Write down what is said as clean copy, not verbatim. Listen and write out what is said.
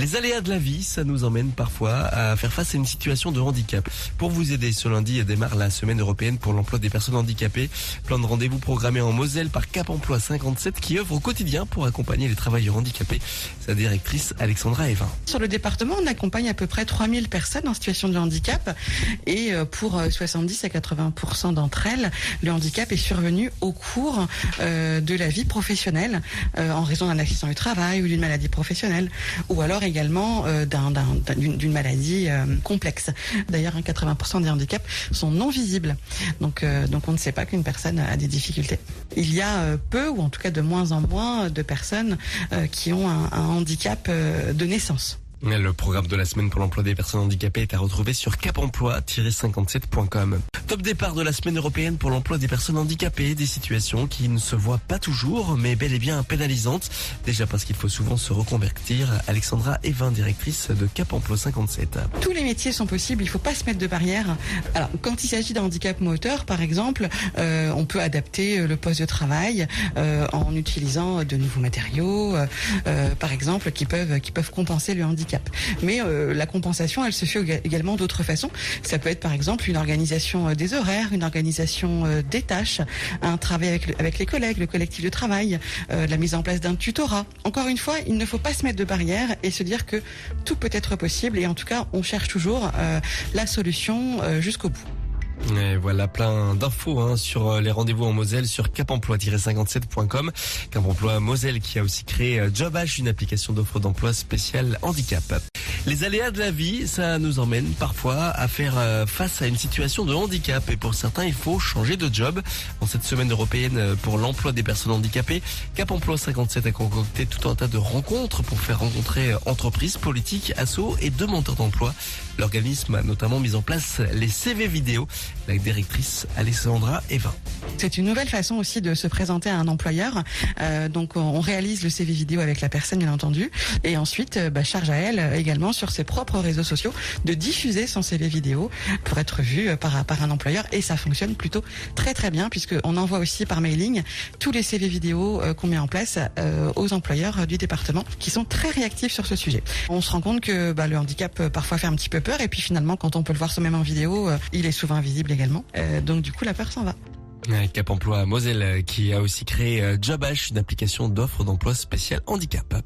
Les aléas de la vie, ça nous emmène parfois à faire face à une situation de handicap. Pour vous aider, ce lundi démarre la semaine européenne pour l'emploi des personnes handicapées. Plein de rendez-vous programmés en Moselle par Cap Emploi 57 qui œuvre au quotidien pour accompagner les travailleurs handicapés. Sa directrice Alexandra Evin. Sur le département, on accompagne à peu près 3000 personnes en situation de handicap et pour 70 à 80% d'entre elles, le handicap est survenu au cours de la vie professionnelle en raison d'un accident du travail ou d'une maladie professionnelle ou alors également d'une maladie complexe. D'ailleurs, 80% des handicaps sont non visibles. Donc on ne sait pas qu'une personne a des difficultés. Il y a peu, ou en tout cas de moins en moins, de personnes qui ont un handicap de naissance. Le programme de la semaine pour l'emploi des personnes handicapées est à retrouver sur capemploi-57.com. Top départ de la semaine européenne pour l'emploi des personnes handicapées, des situations qui ne se voient pas toujours, mais bel et bien pénalisantes. Déjà parce qu'il faut souvent se reconvertir. Alexandra Evin, directrice de Cap Emploi 57. Tous les métiers sont possibles, il ne faut pas se mettre de barrières. Alors, quand il s'agit d'un handicap moteur, par exemple, on peut adapter le poste de travail en utilisant de nouveaux matériaux, par exemple, qui peuvent compenser le handicap. Mais la compensation, elle se fait également d'autres façons. Ça peut être par exemple une organisation des horaires, une organisation des tâches, un travail avec les collègues, le collectif de travail, la mise en place d'un tutorat. Encore une fois, il ne faut pas se mettre de barrières et se dire que tout peut être possible. Et en tout cas, on cherche toujours la solution jusqu'au bout. Et voilà plein d'infos sur les rendez-vous en Moselle sur capemploi-57.com. Cap Emploi Moselle qui a aussi créé JobH, une application d'offre d'emploi spéciale handicap. Les aléas de la vie, ça nous emmène parfois à faire face à une situation de handicap et pour certains, il faut changer de job. Dans cette semaine européenne pour l'emploi des personnes handicapées, Cap Emploi 57 a concocté tout un tas de rencontres pour faire rencontrer entreprises, politiques, assos et demandeurs d'emploi. L'organisme a notamment mis en place les CV vidéo. La directrice Alexandra Evin. C'est une nouvelle façon aussi de se présenter à un employeur. Donc on réalise le CV vidéo avec la personne bien entendu et ensuite charge à elle également sur ses propres réseaux sociaux de diffuser son CV vidéo pour être vu par un employeur et ça fonctionne plutôt très très bien puisqu'on envoie aussi par mailing tous les CV vidéo qu'on met en place aux employeurs du département qui sont très réactifs sur ce sujet. On se rend compte que le handicap parfois fait un petit peu peur et puis finalement quand on peut le voir soi-même en vidéo, il est souvent invisible également. Donc du coup la peur s'en va. Cap Emploi Moselle qui a aussi créé JobH, une application d'offre d'emploi spéciale handicap.